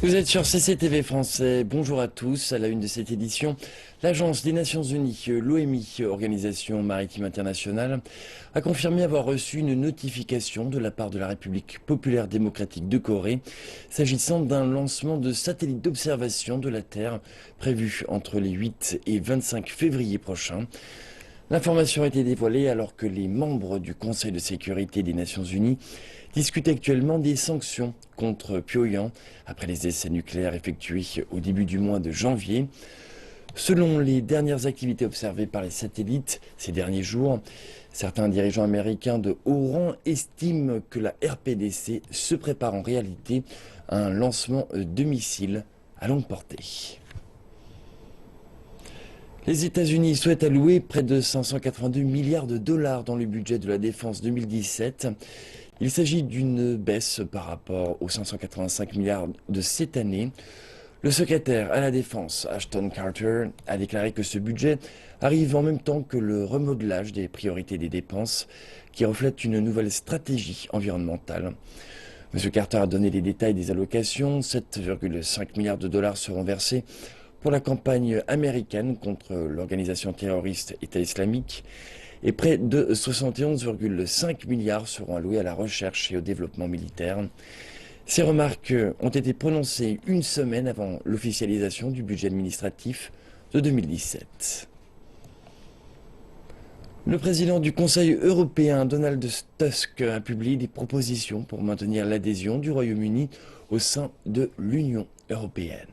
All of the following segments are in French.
Vous êtes sur CCTV français, bonjour à tous. À la une de cette édition, l'Agence des Nations Unies, l'OMI, Organisation Maritime Internationale, a confirmé avoir reçu une notification de la part de la République Populaire Démocratique de Corée s'agissant d'un lancement de satellites d'observation de la Terre prévu entre les 8 et 25 février prochains. L'information a été dévoilée alors que les membres du Conseil de sécurité des Nations Unies discutent actuellement des sanctions contre Pyongyang après les essais nucléaires effectués au début du mois de janvier. Selon les dernières activités observées par les satellites ces derniers jours, certains dirigeants américains de haut rang estiment que la RPDC se prépare en réalité à un lancement de missiles à longue portée. Les États-Unis souhaitent allouer près de 582 milliards de dollars dans le budget de la défense 2017. Il s'agit d'une baisse par rapport aux 585 milliards de cette année. Le secrétaire à la Défense, Ashton Carter, a déclaré que ce budget arrive en même temps que le remodelage des priorités des dépenses qui reflète une nouvelle stratégie environnementale. M. Carter a donné les détails des allocations. 7,5 milliards de dollars seront versés pour la campagne américaine contre l'organisation terroriste État islamique et près de 71,5 milliards seront alloués à la recherche et au développement militaire. Ces remarques ont été prononcées une semaine avant l'officialisation du budget administratif de 2017. Le président du Conseil européen, Donald Tusk, a publié des propositions pour maintenir l'adhésion du Royaume-Uni au sein de l'Union européenne.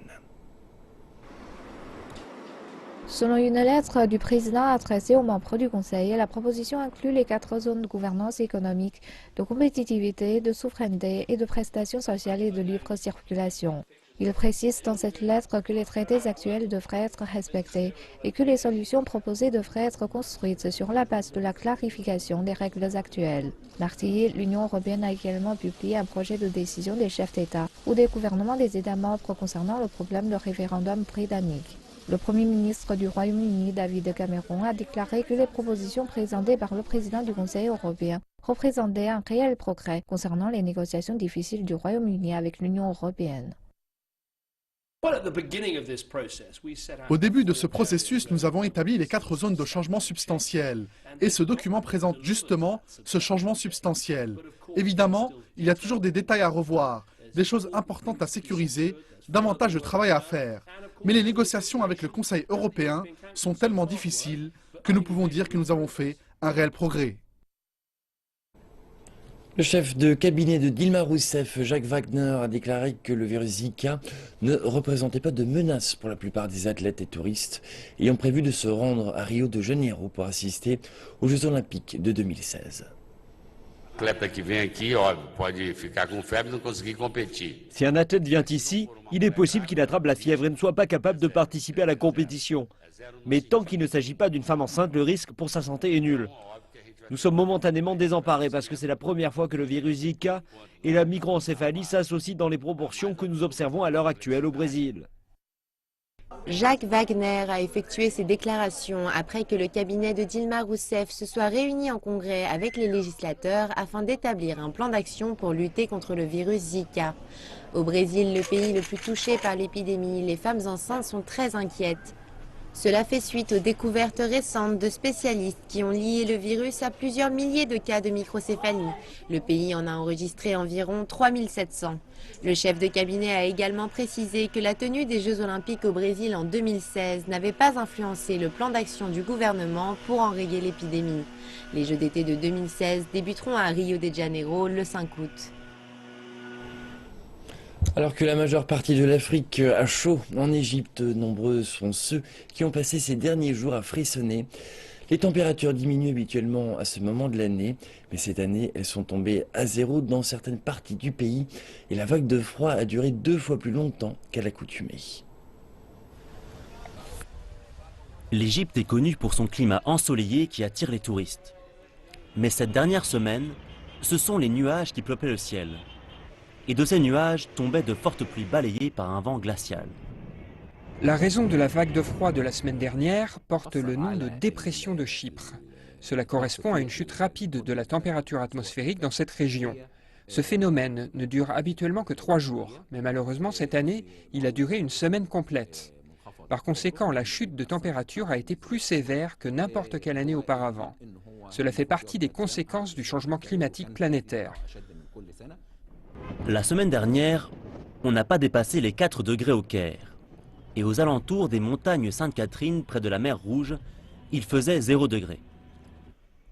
Selon une lettre du président adressée aux membres du Conseil, la proposition inclut les 4 zones de gouvernance économique, de compétitivité, de souveraineté et de prestations sociales et de libre circulation. Il précise dans cette lettre que les traités actuels devraient être respectés et que les solutions proposées devraient être construites sur la base de la clarification des règles actuelles. Mardi, l'Union européenne a également publié un projet de décision des chefs d'État ou des gouvernements des États membres concernant le problème du référendum britannique. Le Premier ministre du Royaume-Uni, David Cameron, a déclaré que les propositions présentées par le président du Conseil européen représentaient un réel progrès concernant les négociations difficiles du Royaume-Uni avec l'Union européenne. Au début de ce processus, nous avons établi les 4 zones de changement substantiel. Et ce document présente justement ce changement substantiel. Évidemment, il y a toujours des détails à revoir, des choses importantes à sécuriser, davantage de travail à faire. Mais les négociations avec le Conseil européen sont tellement difficiles que nous pouvons dire que nous avons fait un réel progrès. Le chef de cabinet de Dilma Rousseff, Jacques Wagner, a déclaré que le virus Zika ne représentait pas de menace pour la plupart des athlètes et touristes ayant prévu de se rendre à Rio de Janeiro pour assister aux Jeux Olympiques de 2016. Si un athlète vient ici, il est possible qu'il attrape la fièvre et ne soit pas capable de participer à la compétition. Mais tant qu'il ne s'agit pas d'une femme enceinte, le risque pour sa santé est nul. Nous sommes momentanément désemparés parce que c'est la première fois que le virus Zika et la microencéphalie s'associent dans les proportions que nous observons à l'heure actuelle au Brésil. Jacques Wagner a effectué ces déclarations après que le cabinet de Dilma Rousseff se soit réuni en congrès avec les législateurs afin d'établir un plan d'action pour lutter contre le virus Zika. Au Brésil, le pays le plus touché par l'épidémie, les femmes enceintes sont très inquiètes. Cela fait suite aux découvertes récentes de spécialistes qui ont lié le virus à plusieurs milliers de cas de microcéphalie. Le pays en a enregistré environ 3700. Le chef de cabinet a également précisé que la tenue des Jeux Olympiques au Brésil en 2016 n'avait pas influencé le plan d'action du gouvernement pour enrayer l'épidémie. Les Jeux d'été de 2016 débuteront à Rio de Janeiro le 5 août. Alors que la majeure partie de l'Afrique a chaud en Égypte, nombreux sont ceux qui ont passé ces derniers jours à frissonner. Les températures diminuent habituellement à ce moment de l'année, mais cette année, elles sont tombées à zéro dans certaines parties du pays et la vague de froid a duré 2 fois plus longtemps qu'à l'accoutumée. L'Égypte est connue pour son climat ensoleillé qui attire les touristes. Mais cette dernière semaine, ce sont les nuages qui peuplaient le ciel. Et de ces nuages tombaient de fortes pluies balayées par un vent glacial. La raison de la vague de froid de la semaine dernière porte le nom de dépression de Chypre. Cela correspond à une chute rapide de la température atmosphérique dans cette région. Ce phénomène ne dure habituellement que 3 jours, mais malheureusement cette année, il a duré une semaine complète. Par conséquent, la chute de température a été plus sévère que n'importe quelle année auparavant. Cela fait partie des conséquences du changement climatique planétaire. La semaine dernière, on n'a pas dépassé les 4 degrés au Caire. Et aux alentours des montagnes Sainte-Catherine, près de la mer Rouge, il faisait 0 degré.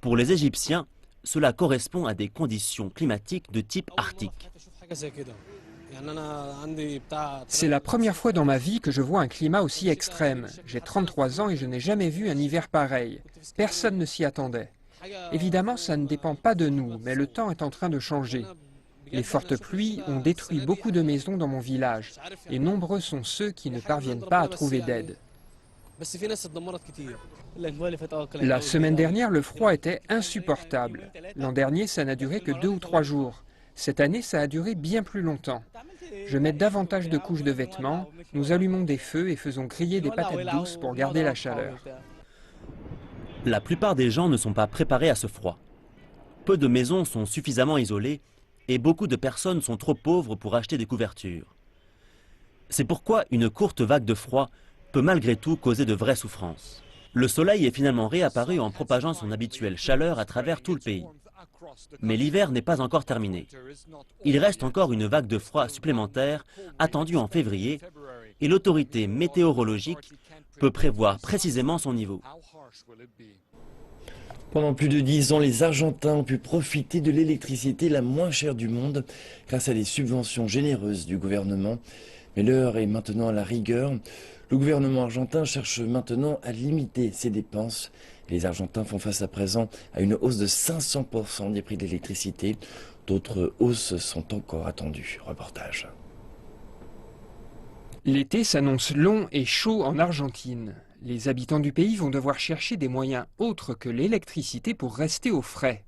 Pour les Égyptiens, cela correspond à des conditions climatiques de type arctique. C'est la première fois dans ma vie que je vois un climat aussi extrême. J'ai 33 ans et je n'ai jamais vu un hiver pareil. Personne ne s'y attendait. Évidemment, ça ne dépend pas de nous, mais le temps est en train de changer. Les fortes pluies ont détruit beaucoup de maisons dans mon village, et nombreux sont ceux qui ne parviennent pas à trouver d'aide. La semaine dernière, le froid était insupportable. L'an dernier, ça n'a duré que 2 ou 3 jours. Cette année, ça a duré bien plus longtemps. Je mets davantage de couches de vêtements, nous allumons des feux et faisons griller des patates douces pour garder la chaleur. La plupart des gens ne sont pas préparés à ce froid. Peu de maisons sont suffisamment isolées et beaucoup de personnes sont trop pauvres pour acheter des couvertures. C'est pourquoi une courte vague de froid peut malgré tout causer de vraies souffrances. Le soleil est finalement réapparu en propageant son habituelle chaleur à travers tout le pays. Mais l'hiver n'est pas encore terminé. Il reste encore une vague de froid supplémentaire attendue en février et l'autorité météorologique peut prévoir précisément son niveau. Pendant plus de 10 ans, les Argentins ont pu profiter de l'électricité la moins chère du monde grâce à des subventions généreuses du gouvernement. Mais l'heure est maintenant à la rigueur. Le gouvernement argentin cherche maintenant à limiter ses dépenses. Les Argentins font face à présent à une hausse de 500% des prix de l'électricité. D'autres hausses sont encore attendues. Reportage. L'été s'annonce long et chaud en Argentine. Les habitants du pays vont devoir chercher des moyens autres que l'électricité pour rester au frais.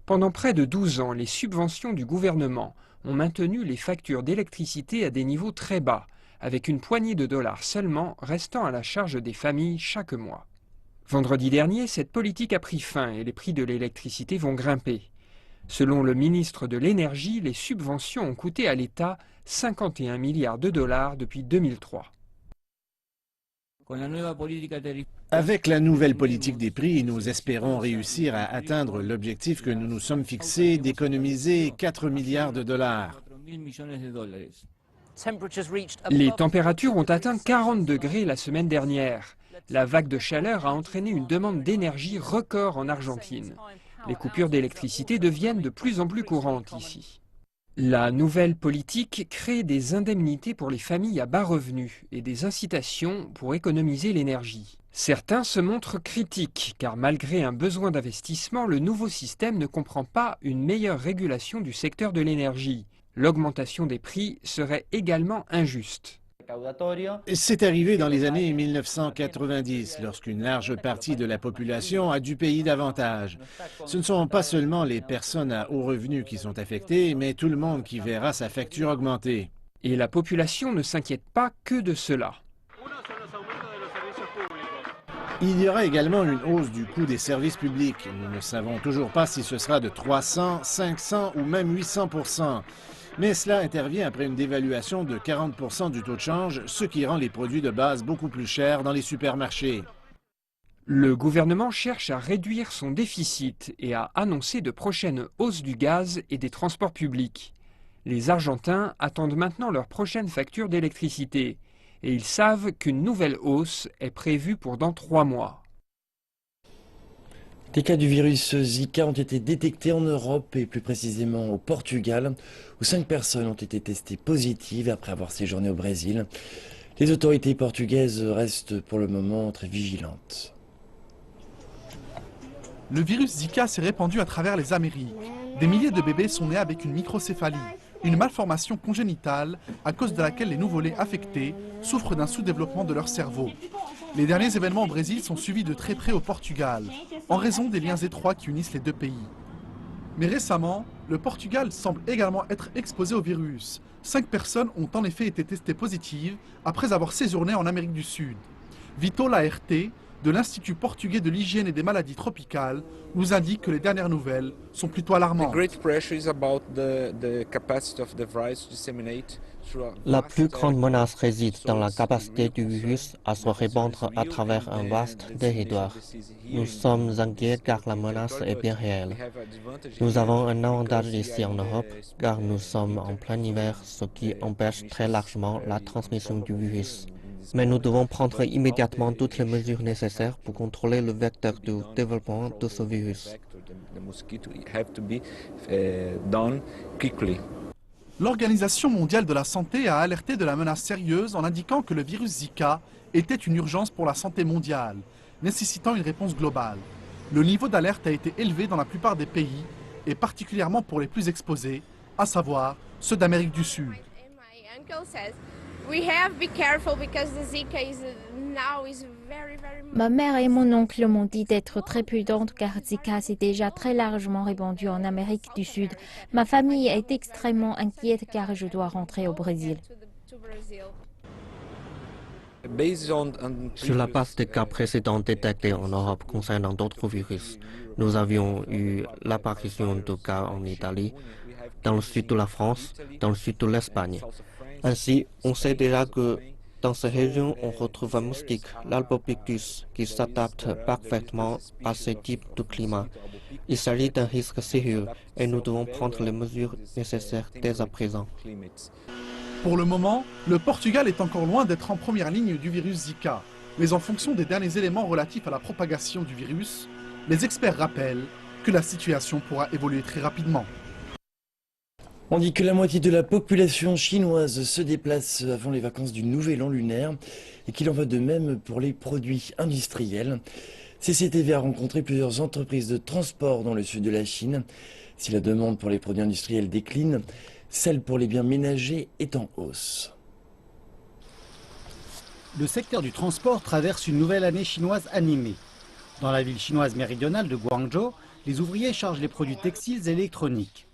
Pendant près de 12 ans, les subventions du gouvernement ont maintenu les factures d'électricité à des niveaux très bas, avec une poignée de dollars seulement restant à la charge des familles chaque mois. Vendredi dernier, cette politique a pris fin et les prix de l'électricité vont grimper. Selon le ministre de l'Énergie, les subventions ont coûté à l'État 51 milliards de dollars depuis 2003. Avec la nouvelle politique des prix, nous espérons réussir à atteindre l'objectif que nous nous sommes fixé d'économiser 4 milliards de dollars. Les températures ont atteint 40 degrés la semaine dernière. La vague de chaleur a entraîné une demande d'énergie record en Argentine. Les coupures d'électricité deviennent de plus en plus courantes ici. La nouvelle politique crée des indemnités pour les familles à bas revenus et des incitations pour économiser l'énergie. Certains se montrent critiques car malgré un besoin d'investissement, le nouveau système ne comprend pas une meilleure régulation du secteur de l'énergie. L'augmentation des prix serait également injuste. C'est arrivé dans les années 1990, lorsqu'une large partie de la population a dû payer davantage. Ce ne sont pas seulement les personnes à haut revenu qui sont affectées, mais tout le monde qui verra sa facture augmenter. Et la population ne s'inquiète pas que de cela. Il y aura également une hausse du coût des services publics. Nous ne savons toujours pas si ce sera de 300, 500 ou même 800%. Mais cela intervient après une dévaluation de 40% du taux de change, ce qui rend les produits de base beaucoup plus chers dans les supermarchés. Le gouvernement cherche à réduire son déficit et a annoncé de prochaines hausses du gaz et des transports publics. Les Argentins attendent maintenant leur prochaine facture d'électricité et ils savent qu'une nouvelle hausse est prévue pour dans 3 mois. Des cas du virus Zika ont été détectés en Europe et plus précisément au Portugal, où 5 personnes ont été testées positives après avoir séjourné au Brésil. Les autorités portugaises restent pour le moment très vigilantes. Le virus Zika s'est répandu à travers les Amériques. Des milliers de bébés sont nés avec une microcéphalie, une malformation congénitale à cause de laquelle les nouveau-nés affectés souffrent d'un sous-développement de leur cerveau. Les derniers événements au Brésil sont suivis de très près au Portugal, en raison des liens étroits qui unissent les deux pays. Mais récemment, le Portugal semble également être exposé au virus. 5 personnes ont en effet été testées positives après avoir séjourné en Amérique du Sud. Vitor Laerte, de l'Institut portugais de l'hygiène et des maladies tropicales nous indique que les dernières nouvelles sont plutôt alarmantes. La plus grande menace réside dans la capacité du virus à se répandre à travers un vaste territoire. Nous sommes inquiets car la menace est bien réelle. Nous avons un avantage ici en Europe car nous sommes en plein hiver, ce qui empêche très largement la transmission du virus. Mais nous devons prendre immédiatement toutes les mesures nécessaires pour contrôler le vecteur du développement de ce virus. L'Organisation mondiale de la santé a alerté de la menace sérieuse en indiquant que le virus Zika était une urgence pour la santé mondiale, nécessitant une réponse globale. Le niveau d'alerte a été élevé dans la plupart des pays, et particulièrement pour les plus exposés, à savoir ceux d'Amérique du Sud. Ma mère et mon oncle m'ont dit d'être très prudente car Zika s'est déjà très largement répandu en Amérique du Sud. Ma famille est extrêmement inquiète car je dois rentrer au Brésil. Sur la base des cas précédents détectés en Europe concernant d'autres virus, nous avions eu l'apparition de cas en Italie, dans le sud de la France, dans le sud de l'Espagne. Ainsi, on sait déjà que dans ces régions, on retrouve un moustique, l'Albopictus, qui s'adapte parfaitement à ce type de climat. Il s'agit d'un risque sérieux et nous devons prendre les mesures nécessaires dès à présent. Pour le moment, le Portugal est encore loin d'être en première ligne du virus Zika. Mais en fonction des derniers éléments relatifs à la propagation du virus, les experts rappellent que la situation pourra évoluer très rapidement. On dit que la moitié de la population chinoise se déplace avant les vacances du Nouvel An lunaire et qu'il en va de même pour les produits industriels. CCTV a rencontré plusieurs entreprises de transport dans le sud de la Chine. Si la demande pour les produits industriels décline, celle pour les biens ménagers est en hausse. Le secteur du transport traverse une nouvelle année chinoise animée. Dans la ville chinoise méridionale de Guangzhou, les ouvriers chargent les produits textiles et électroniques.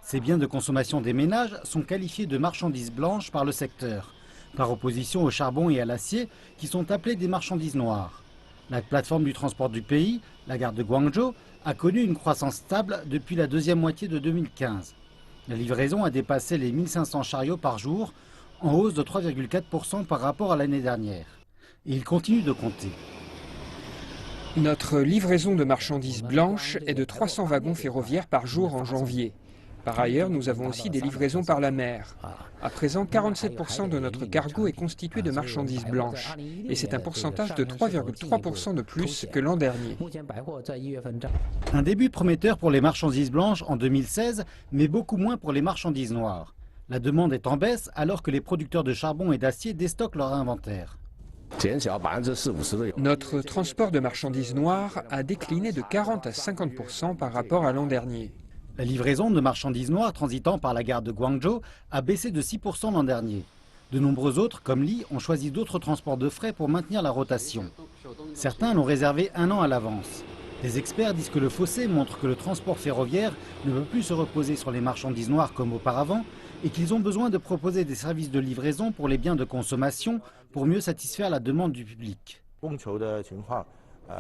Ces biens de consommation des ménages sont qualifiés de marchandises blanches par le secteur, par opposition au charbon et à l'acier qui sont appelés des marchandises noires. La plateforme du transport du pays, la gare de Guangzhou, a connu une croissance stable depuis la deuxième moitié de 2015. La livraison a dépassé les 1500 chariots par jour, en hausse de 3,4% par rapport à l'année dernière. Et il continue de compter. Notre livraison de marchandises blanches est de 300 wagons ferroviaires par jour en janvier. Par ailleurs, nous avons aussi des livraisons par la mer. À présent, 47% de notre cargo est constitué de marchandises blanches. Et c'est un pourcentage de 3,3% de plus que l'an dernier. Un début prometteur pour les marchandises blanches en 2016, mais beaucoup moins pour les marchandises noires. La demande est en baisse alors que les producteurs de charbon et d'acier déstockent leur inventaire. Notre transport de marchandises noires a décliné de 40 à 50% par rapport à l'an dernier. La livraison de marchandises noires transitant par la gare de Guangzhou a baissé de 6% l'an dernier. De nombreux autres, comme Li, ont choisi d'autres transports de fret pour maintenir la rotation. Certains l'ont réservé un an à l'avance. Les experts disent que le fossé montre que le transport ferroviaire ne peut plus se reposer sur les marchandises noires comme auparavant et qu'ils ont besoin de proposer des services de livraison pour les biens de consommation pour mieux satisfaire la demande du public.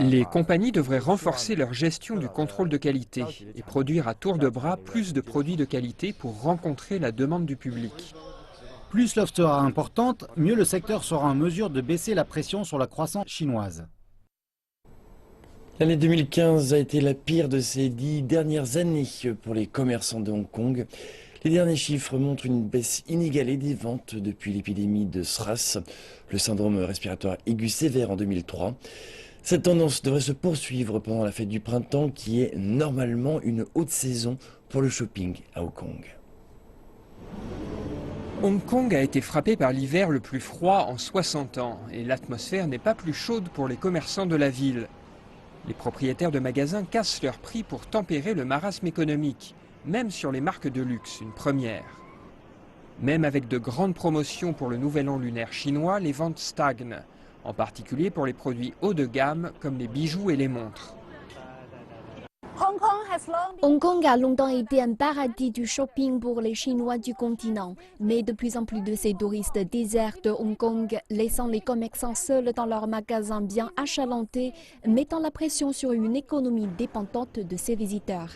Les compagnies devraient renforcer leur gestion du contrôle de qualité et produire à tour de bras plus de produits de qualité pour rencontrer la demande du public. Plus l'offre sera importante, mieux le secteur sera en mesure de baisser la pression sur la croissance chinoise. L'année 2015 a été la pire de ces 10 dernières années pour les commerçants de Hong Kong. Les derniers chiffres montrent une baisse inégalée des ventes depuis l'épidémie de SRAS, le syndrome respiratoire aigu sévère en 2003. Cette tendance devrait se poursuivre pendant la fête du printemps qui est normalement une haute saison pour le shopping à Hong Kong. Hong Kong a été frappé par l'hiver le plus froid en 60 ans et l'atmosphère n'est pas plus chaude pour les commerçants de la ville. Les propriétaires de magasins cassent leurs prix pour tempérer le marasme économique, même sur les marques de luxe, une première. Même avec de grandes promotions pour le Nouvel An lunaire chinois, les ventes stagnent, en particulier pour les produits haut de gamme comme les bijoux et les montres. Hong Kong a longtemps été un paradis du shopping pour les Chinois du continent, mais de plus en plus de ces touristes désertent Hong Kong, laissant les commerçants seuls dans leurs magasins bien achalandés, mettant la pression sur une économie dépendante de ces visiteurs.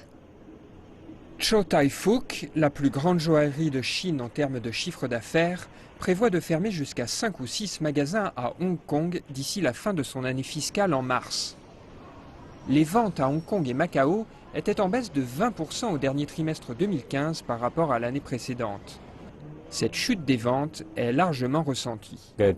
Chow Tai Fook, la plus grande joaillerie de Chine en termes de chiffre d'affaires, prévoit de fermer jusqu'à 5 ou 6 magasins à Hong Kong d'ici la fin de son année fiscale en mars. Les ventes à Hong Kong et Macao étaient en baisse de 20% au dernier trimestre 2015 par rapport à l'année précédente. Cette chute des ventes est largement ressentie. Le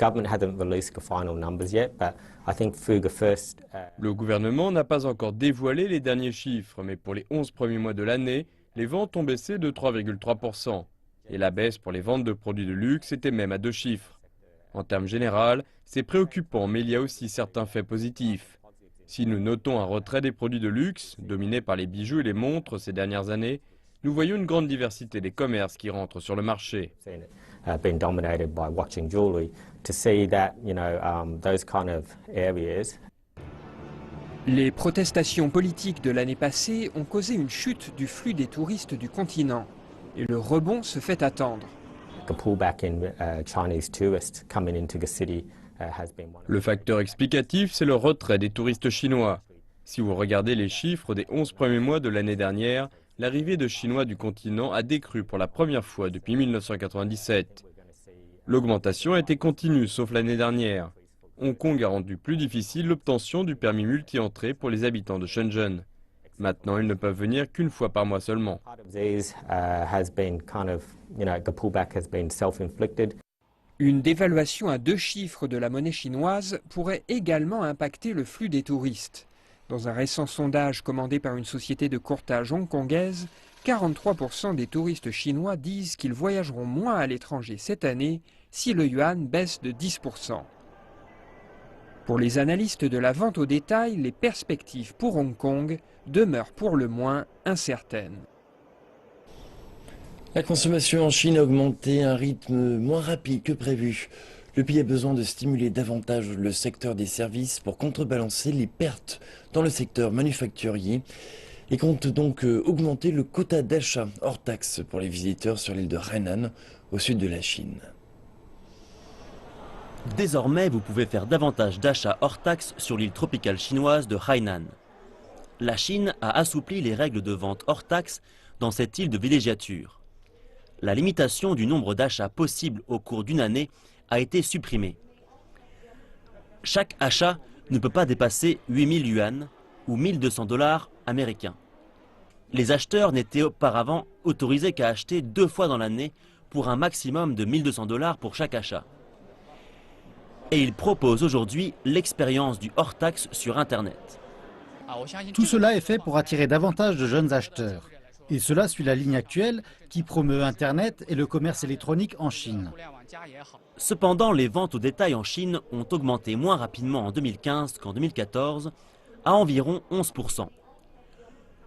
gouvernement n'a pas encore dévoilé les derniers chiffres, mais pour les 11 premiers mois de l'année, les ventes ont baissé de 3,3%. Et la baisse pour les ventes de produits de luxe était même à 2 chiffres. En termes généraux, c'est préoccupant, mais il y a aussi certains faits positifs. Si nous notons un retrait des produits de luxe, dominés par les bijoux et les montres ces dernières années, nous voyons une grande diversité des commerces qui rentrent sur le marché. Les protestations politiques de l'année passée ont causé une chute du flux des touristes du continent. Et le rebond se fait attendre. Le facteur explicatif, c'est le retrait des touristes chinois. Si vous regardez les chiffres des 11 premiers mois de l'année dernière, l'arrivée de Chinois du continent a décru pour la première fois depuis 1997. L'augmentation a été continue, sauf l'année dernière. Hong Kong a rendu plus difficile l'obtention du permis multi-entrée pour les habitants de Shenzhen. Maintenant, ils ne peuvent venir qu'une fois par mois seulement. Une dévaluation à 2 chiffres de la monnaie chinoise pourrait également impacter le flux des touristes. Dans un récent sondage commandé par une société de courtage hongkongaise, 43% des touristes chinois disent qu'ils voyageront moins à l'étranger cette année si le yuan baisse de 10%. Pour les analystes de la vente au détail, les perspectives pour Hong Kong demeurent pour le moins incertaines. La consommation en Chine a augmenté à un rythme moins rapide que prévu. Le pays a besoin de stimuler davantage le secteur des services pour contrebalancer les pertes dans le secteur manufacturier et compte donc augmenter le quota d'achat hors taxe pour les visiteurs sur l'île de Hainan, au sud de la Chine. Désormais, vous pouvez faire davantage d'achats hors taxe sur l'île tropicale chinoise de Hainan. La Chine a assoupli les règles de vente hors taxe dans cette île de villégiature. La limitation du nombre d'achats possibles au cours d'une année a été supprimée. Chaque achat ne peut pas dépasser 8000 yuan ou 1200 $ américains. Les acheteurs n'étaient auparavant autorisés qu'à acheter 2 fois dans l'année pour un maximum de 1200 $ pour chaque achat. Et ils proposent aujourd'hui l'expérience du hors-taxe sur Internet. Tout cela est fait pour attirer davantage de jeunes acheteurs. Et cela suit la ligne actuelle qui promeut Internet et le commerce électronique en Chine. Cependant, les ventes au détail en Chine ont augmenté moins rapidement en 2015 qu'en 2014, à environ 11%.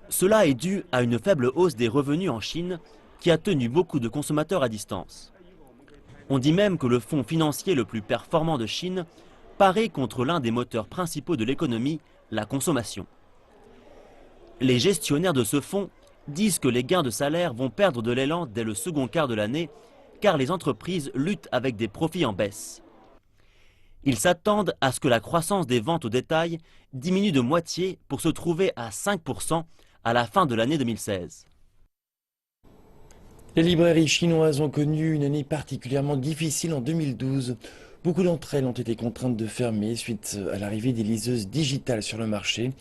Cela est dû à une faible hausse des revenus en Chine qui a tenu beaucoup de consommateurs à distance. On dit même que le fonds financier le plus performant de Chine paraît contre l'un des moteurs principaux de l'économie, la consommation. Les gestionnaires de ce fonds disent que les gains de salaire vont perdre de l'élan dès le second quart de l'année, car les entreprises luttent avec des profits en baisse. Ils s'attendent à ce que la croissance des ventes au détail diminue de moitié pour se trouver à 5% à la fin de l'année 2016. Les librairies chinoises ont connu une année particulièrement difficile en 2012. Beaucoup d'entre elles ont été contraintes de fermer suite à l'arrivée des liseuses digitales sur le marché.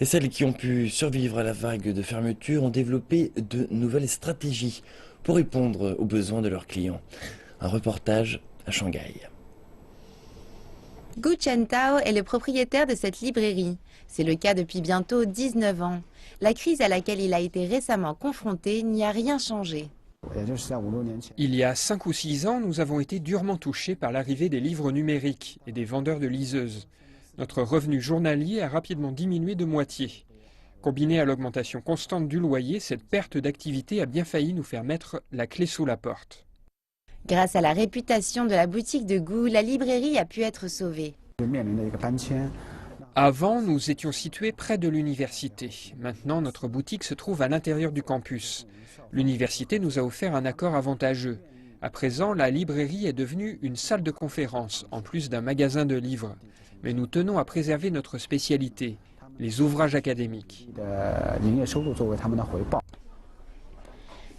Et celles qui ont pu survivre à la vague de fermeture ont développé de nouvelles stratégies pour répondre aux besoins de leurs clients. Un reportage à Shanghai. Gu Chentao est le propriétaire de cette librairie. C'est le cas depuis bientôt 19 ans. La crise à laquelle il a été récemment confronté n'y a rien changé. Il y a 5 ou 6 ans, nous avons été durement touchés par l'arrivée des livres numériques et des vendeurs de liseuses. Notre revenu journalier a rapidement diminué de moitié. Combiné à l'augmentation constante du loyer, cette perte d'activité a bien failli nous faire mettre la clé sous la porte. Grâce à la réputation de la boutique de Gu, la librairie a pu être sauvée. Avant, nous étions situés près de l'université. Maintenant, notre boutique se trouve à l'intérieur du campus. L'université nous a offert un accord avantageux. À présent, la librairie est devenue une salle de conférence, en plus d'un magasin de livres. Mais nous tenons à préserver notre spécialité, les ouvrages académiques.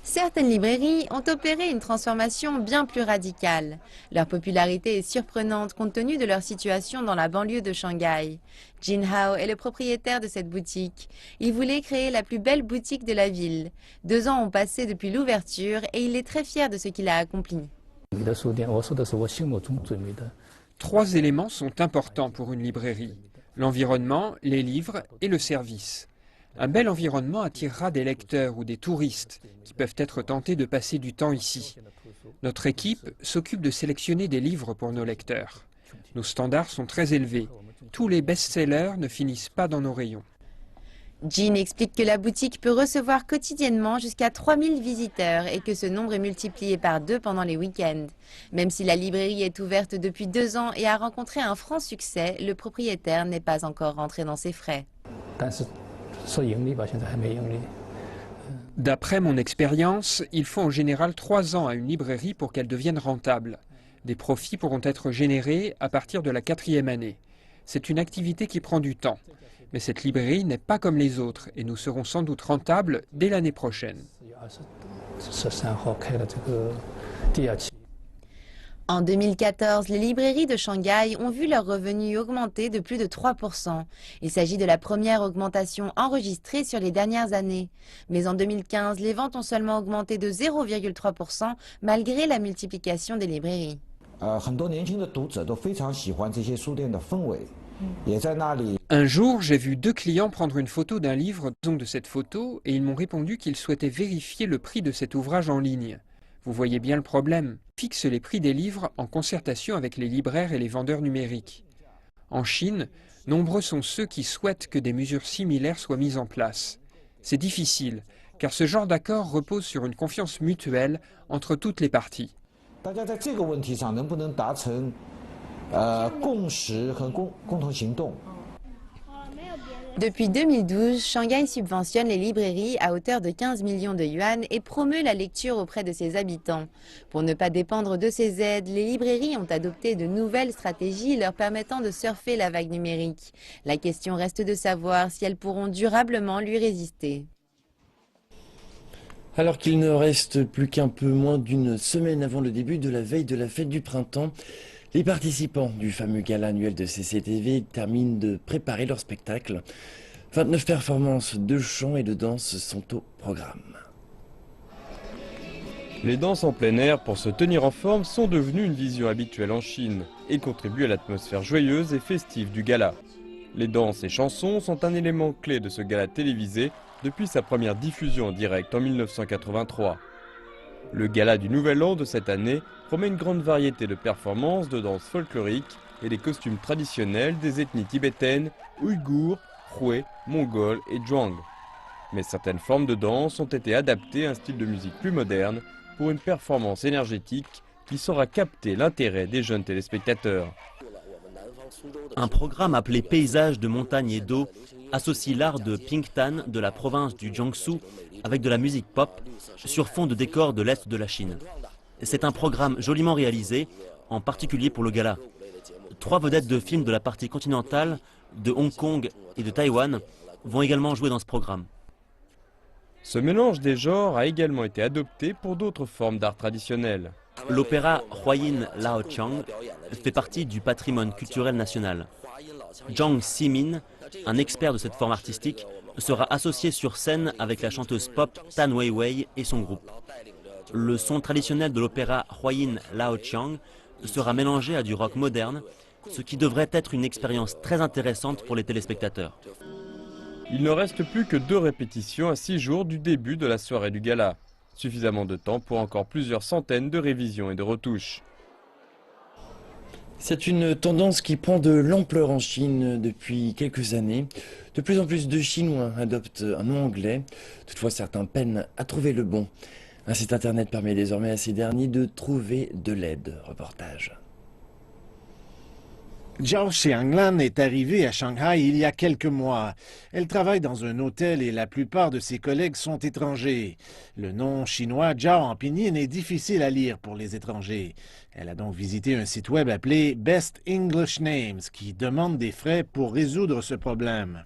Certaines librairies ont opéré une transformation bien plus radicale. Leur popularité est surprenante compte tenu de leur situation dans la banlieue de Shanghai. Jin Hao est le propriétaire de cette boutique. Il voulait créer la plus belle boutique de la ville. 2 ans ont passé depuis l'ouverture et il est très fier de ce qu'il a accompli. 3 éléments sont importants pour une librairie: l'environnement, les livres et le service. Un bel environnement attirera des lecteurs ou des touristes qui peuvent être tentés de passer du temps ici. Notre équipe s'occupe de sélectionner des livres pour nos lecteurs. Nos standards sont très élevés. Tous les best-sellers ne finissent pas dans nos rayons. Jin explique que la boutique peut recevoir quotidiennement jusqu'à 3000 visiteurs et que ce nombre est multiplié par 2 pendant les week-ends. Même si la librairie est ouverte depuis 2 ans et a rencontré un franc succès, le propriétaire n'est pas encore rentré dans ses frais. D'après mon expérience, il faut en général 3 ans à une librairie pour qu'elle devienne rentable. Des profits pourront être générés à partir de la 4e année. C'est une activité qui prend du temps. Mais cette librairie n'est pas comme les autres et nous serons sans doute rentables dès l'année prochaine. En 2014, les librairies de Shanghai ont vu leurs revenus augmenter de plus de 3%. Il s'agit de la première augmentation enregistrée sur les dernières années. Mais en 2015, les ventes ont seulement augmenté de 0,3% malgré la multiplication des librairies. Un jour, j'ai vu 2 clients prendre une photo d'un livre de cette photo et ils m'ont répondu qu'ils souhaitaient vérifier le prix de cet ouvrage en ligne. Vous voyez bien le problème. Fixe les prix des livres en concertation avec les libraires et les vendeurs numériques. En Chine, nombreux sont ceux qui souhaitent que des mesures similaires soient mises en place. C'est difficile, car ce genre d'accord repose sur une confiance mutuelle entre toutes les parties. Depuis 2012, Shanghai subventionne les librairies à hauteur de 15 millions de yuan et promeut la lecture auprès de ses habitants. Pour ne pas dépendre de ces aides, les librairies ont adopté de nouvelles stratégies leur permettant de surfer la vague numérique. La question reste de savoir si elles pourront durablement lui résister. Alors qu'il ne reste plus qu'un peu moins d'une semaine avant le début de la veille de la fête du printemps, les participants du fameux gala annuel de CCTV terminent de préparer leur spectacle. 29 performances de chant et de danse sont au programme. Les danses en plein air pour se tenir en forme sont devenues une vision habituelle en Chine et contribuent à l'atmosphère joyeuse et festive du gala. Les danses et chansons sont un élément clé de ce gala télévisé depuis sa première diffusion en direct en 1983. Le gala du Nouvel An de cette année promet une grande variété de performances, de danses folkloriques et des costumes traditionnels des ethnies tibétaines, ouïghours, Hui, mongols et zhuang. Mais certaines formes de danse ont été adaptées à un style de musique plus moderne pour une performance énergétique qui saura capter l'intérêt des jeunes téléspectateurs. Un programme appelé Paysages de montagne et d'eau associe l'art de Pingtan de la province du Jiangsu avec de la musique pop sur fond de décors de l'Est de la Chine. C'est un programme joliment réalisé, en particulier pour le gala. 3 vedettes de films de la partie continentale, de Hong Kong et de Taïwan vont également jouer dans ce programme. Ce mélange des genres a également été adopté pour d'autres formes d'art traditionnel. L'opéra Huayin Laochang fait partie du patrimoine culturel national. Zhang Ximin, un expert de cette forme artistique, sera associé sur scène avec la chanteuse pop Tan Weiwei et son groupe. Le son traditionnel de l'opéra Huayin Laochang sera mélangé à du rock moderne, ce qui devrait être une expérience très intéressante pour les téléspectateurs. Il ne reste plus que 2 répétitions à 6 jours du début de la soirée du gala. Suffisamment de temps pour encore plusieurs centaines de révisions et de retouches. C'est une tendance qui prend de l'ampleur en Chine depuis quelques années. De plus en plus de Chinois adoptent un nom anglais. Toutefois, certains peinent à trouver le bon. Un site internet permet désormais à ces derniers de trouver de l'aide. Reportage. Zhao Xianglan est arrivée à Shanghai il y a quelques mois. Elle travaille dans un hôtel et la plupart de ses collègues sont étrangers. Le nom chinois Zhao en pinyin est difficile à lire pour les étrangers. Elle a donc visité un site web appelé Best English Names qui demande des frais pour résoudre ce problème.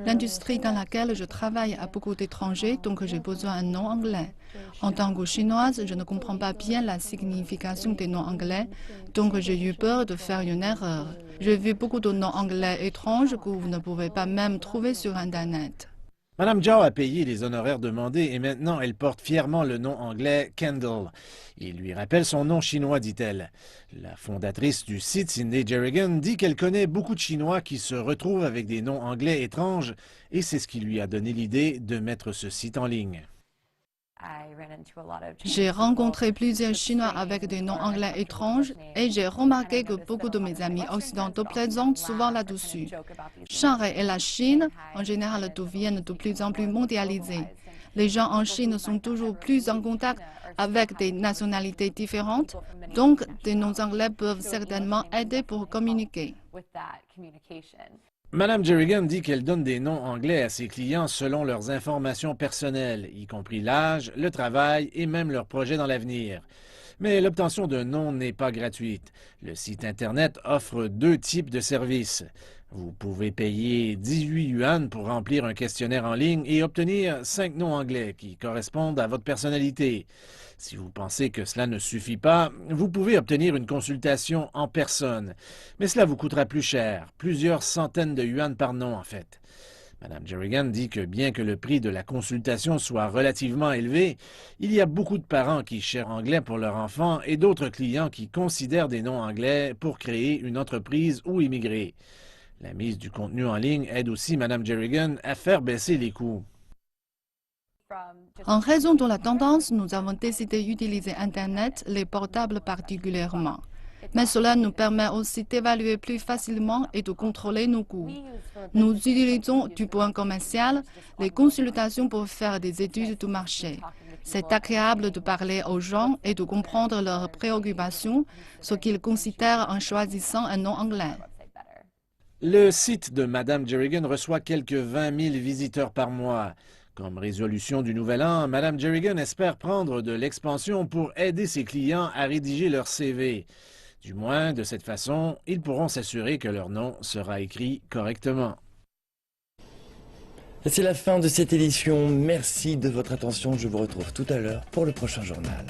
L'industrie dans laquelle je travaille a beaucoup d'étrangers, donc j'ai besoin d'un nom anglais. En tant que chinoise, je ne comprends pas bien la signification des noms anglais, donc j'ai eu peur de faire une erreur. J'ai vu beaucoup de noms anglais étranges que vous ne pouvez pas même trouver sur Internet. Madame Zhao a payé les honoraires demandés et maintenant elle porte fièrement le nom anglais Kendall. Il lui rappelle son nom chinois, dit-elle. La fondatrice du site, Cindy Jerrigan, dit qu'elle connaît beaucoup de Chinois qui se retrouvent avec des noms anglais étranges et c'est ce qui lui a donné l'idée de mettre ce site en ligne. J'ai rencontré plusieurs Chinois avec des noms anglais étranges et j'ai remarqué que beaucoup de mes amis occidentaux plaisantent souvent là-dessus. Shanghai et la Chine, en général, deviennent de plus en plus mondialisés. Les gens en Chine sont toujours plus en contact avec des nationalités différentes, donc des noms anglais peuvent certainement aider pour communiquer. Madame Jerrigan dit qu'elle donne des noms anglais à ses clients selon leurs informations personnelles, y compris l'âge, le travail et même leurs projets dans l'avenir. Mais l'obtention d'un nom n'est pas gratuite. Le site Internet offre deux types de services. Vous pouvez payer 18 yuan pour remplir un questionnaire en ligne et obtenir 5 noms anglais qui correspondent à votre personnalité. Si vous pensez que cela ne suffit pas, vous pouvez obtenir une consultation en personne. Mais cela vous coûtera plus cher, plusieurs centaines de yuan par nom en fait. Madame Jerrigan dit que bien que le prix de la consultation soit relativement élevé, il y a beaucoup de parents qui cherchent anglais pour leurs enfants et d'autres clients qui considèrent des noms anglais pour créer une entreprise ou immigrer. La mise du contenu en ligne aide aussi Madame Jerrigan à faire baisser les coûts. En raison de la tendance, nous avons décidé d'utiliser Internet, les portables particulièrement. Mais cela nous permet aussi d'évaluer plus facilement et de contrôler nos coûts. Nous utilisons du point commercial, les consultations pour faire des études de marché. C'est agréable de parler aux gens et de comprendre leurs préoccupations, ce qu'ils considèrent en choisissant un nom anglais. Le site de Madame Jerrigan reçoit quelques 20 000 visiteurs par mois. Comme résolution du Nouvel An, Madame Jerrigan espère prendre de l'expansion pour aider ses clients à rédiger leur CV. Du moins, de cette façon, ils pourront s'assurer que leur nom sera écrit correctement. C'est la fin de cette édition. Merci de votre attention. Je vous retrouve tout à l'heure pour le prochain journal.